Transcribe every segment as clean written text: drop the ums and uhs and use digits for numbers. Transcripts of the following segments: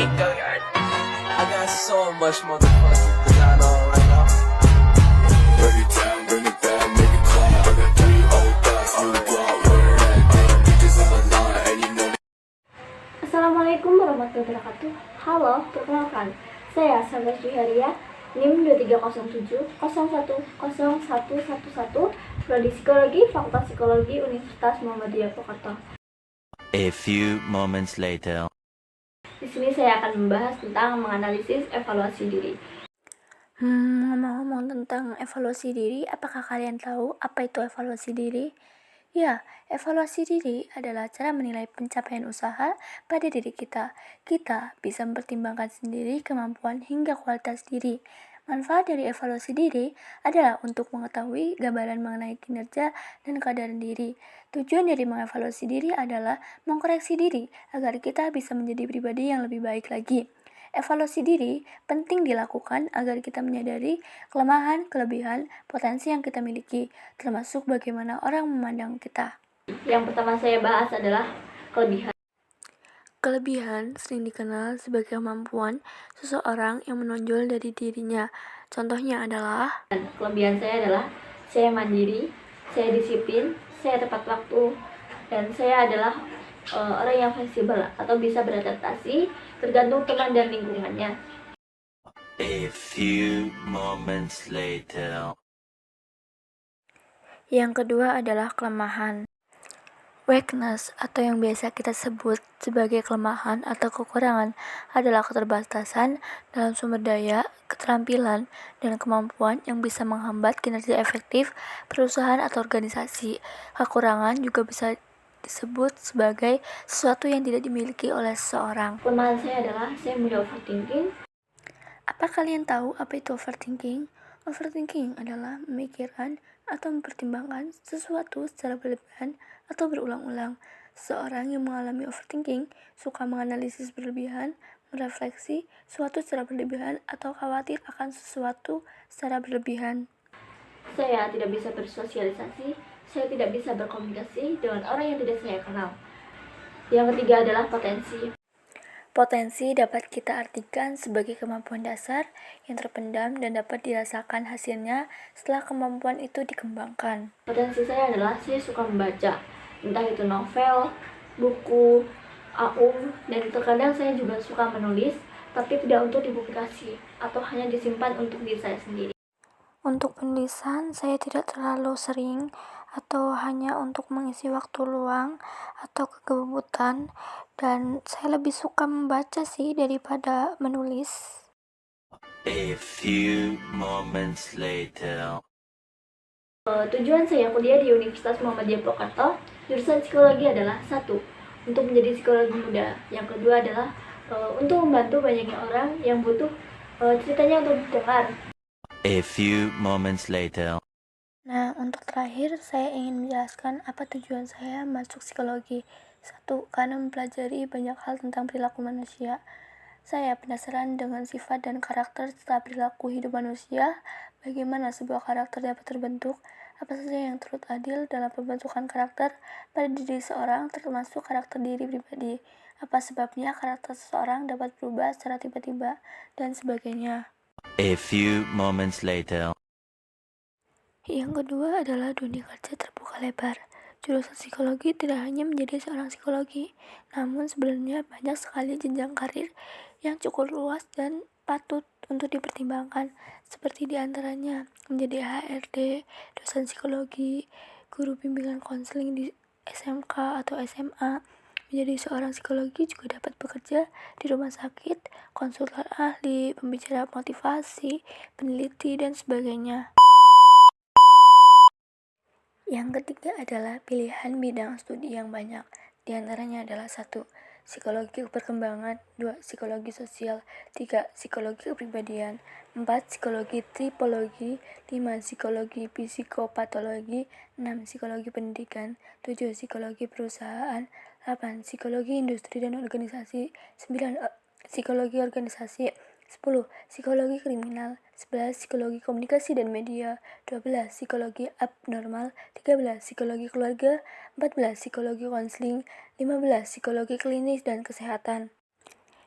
I got so much motherfucking design on right now. Burn it down, burn it back, make it clap. I got 3 old thoughts, new block, where that damn bitches in the line, and you know. Assalamualaikum warahmatullahi wabarakatuh. Halo, perkenalkan, saya Sabah Juharia, NIM 2307-010111, Prodi Psikologi, Fakultas Psikologi, Universitas Muhammadiyah Purwokerto. A few moments later. Di sini saya akan membahas tentang menganalisis evaluasi diri. Ngomong-ngomong tentang evaluasi diri, apakah kalian tahu apa itu evaluasi diri? Ya, evaluasi diri adalah cara menilai pencapaian usaha pada diri kita. Kita bisa mempertimbangkan sendiri kemampuan hingga kualitas diri. Manfaat dari evaluasi diri adalah untuk mengetahui gambaran mengenai kinerja dan keadaan diri. Tujuan dari mengevaluasi diri adalah mengkoreksi diri agar kita bisa menjadi pribadi yang lebih baik lagi. Evaluasi diri penting dilakukan agar kita menyadari kelemahan, kelebihan, potensi yang kita miliki, termasuk bagaimana orang memandang kita. Yang pertama saya bahas adalah kelebihan. Kelebihan sering dikenal sebagai kemampuan seseorang yang menonjol dari dirinya. Contohnya adalah, kelebihan saya adalah saya mandiri, saya disiplin, saya tepat waktu, dan saya adalah orang yang fleksibel atau bisa beradaptasi tergantung teman dan lingkungannya. A few moments later. Yang kedua adalah kelemahan. Weakness atau yang biasa kita sebut sebagai kelemahan atau kekurangan adalah keterbatasan dalam sumber daya, keterampilan, dan kemampuan yang bisa menghambat kinerja efektif perusahaan atau organisasi. Kekurangan juga bisa disebut sebagai sesuatu yang tidak dimiliki oleh seseorang. Kelemahan saya adalah saya mudah overthinking. Apa kalian tahu apa itu overthinking? Overthinking adalah memikirkan atau mempertimbangkan sesuatu secara berlebihan atau berulang-ulang. Seseorang yang mengalami overthinking suka menganalisis berlebihan, merefleksi suatu secara berlebihan, atau khawatir akan sesuatu secara berlebihan. Saya tidak bisa bersosialisasi, saya tidak bisa berkomunikasi dengan orang yang tidak saya kenal. Yang ketiga adalah potensi. Potensi dapat kita artikan sebagai kemampuan dasar yang terpendam dan dapat dirasakan hasilnya setelah kemampuan itu dikembangkan. Potensi saya adalah saya suka membaca, entah itu novel, buku, AUM, dan terkadang saya juga suka menulis, tapi tidak untuk dipublikasi atau hanya disimpan untuk diri saya sendiri. Untuk penulisan, saya tidak terlalu sering atau hanya untuk mengisi waktu luang atau kegebutan, dan saya lebih suka membaca sih daripada menulis. A few moments later. Tujuan saya kuliah di Universitas Muhammadiyah Purwokerto, jurusan psikologi adalah 1. Untuk menjadi psikologi muda. Yang kedua adalah untuk membantu banyaknya orang yang butuh ceritanya untuk didengar. A few moments later. Nah, untuk terakhir, saya ingin menjelaskan apa tujuan saya masuk psikologi. 1. Karena mempelajari banyak hal tentang perilaku manusia. Saya penasaran dengan sifat dan karakter serta perilaku hidup manusia, bagaimana sebuah karakter dapat terbentuk, apa saja yang turut adil dalam pembentukan karakter pada diri seorang, termasuk karakter diri pribadi, apa sebabnya karakter seseorang dapat berubah secara tiba-tiba, dan sebagainya. A few moments later. Yang kedua adalah dunia kerja terbuka lebar. Jurusan psikologi tidak hanya menjadi seorang psikologi, namun sebenarnya banyak sekali jenjang karir yang cukup luas dan patut untuk dipertimbangkan, seperti diantaranya menjadi HRD, dosen psikologi, guru bimbingan konseling di SMK atau SMA. Menjadi seorang psikologi juga dapat bekerja di rumah sakit, konsultan ahli, pembicara motivasi, peneliti, dan sebagainya. Yang ketiga adalah pilihan bidang studi yang banyak. Di antaranya adalah 1. Psikologi perkembangan, 2. Psikologi sosial, 3. Psikologi kepribadian, 4. Psikologi tripologi, 5. Psikologi psikopatologi, 6. Psikologi pendidikan, 7. Psikologi perusahaan, 8. Psikologi industri dan organisasi, 9. Psikologi organisasi, 10. Psikologi kriminal, 11. Psikologi komunikasi dan media, 12. Psikologi abnormal, 13. Psikologi keluarga, 14. Psikologi konseling, 15. Psikologi klinis dan kesehatan.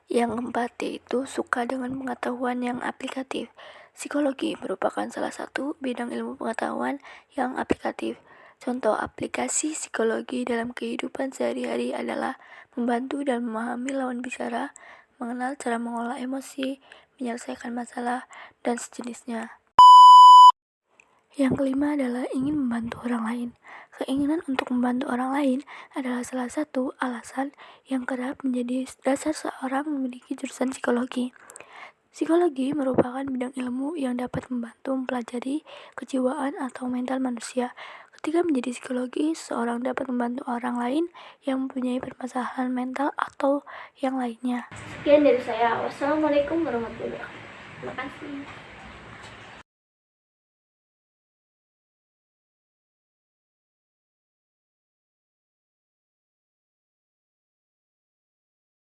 Yang keempat yaitu suka dengan pengetahuan yang aplikatif. Psikologi merupakan salah satu bidang ilmu pengetahuan yang aplikatif. Contoh aplikasi psikologi dalam kehidupan sehari-hari adalah membantu dan memahami lawan bicara, mengenal cara mengolah emosi, menyelesaikan masalah, dan sejenisnya. Yang kelima adalah ingin membantu orang lain. Keinginan untuk membantu orang lain adalah salah satu alasan yang kerap menjadi dasar seorang memiliki jurusan psikologi. Psikologi merupakan bidang ilmu yang dapat membantu mempelajari kejiwaan atau mental manusia. Ketika menjadi psikologi, seorang dapat membantu orang lain yang mempunyai permasalahan mental atau yang lainnya. Sekian dari saya. Wassalamualaikum warahmatullahi wabarakatuh. Terima kasih.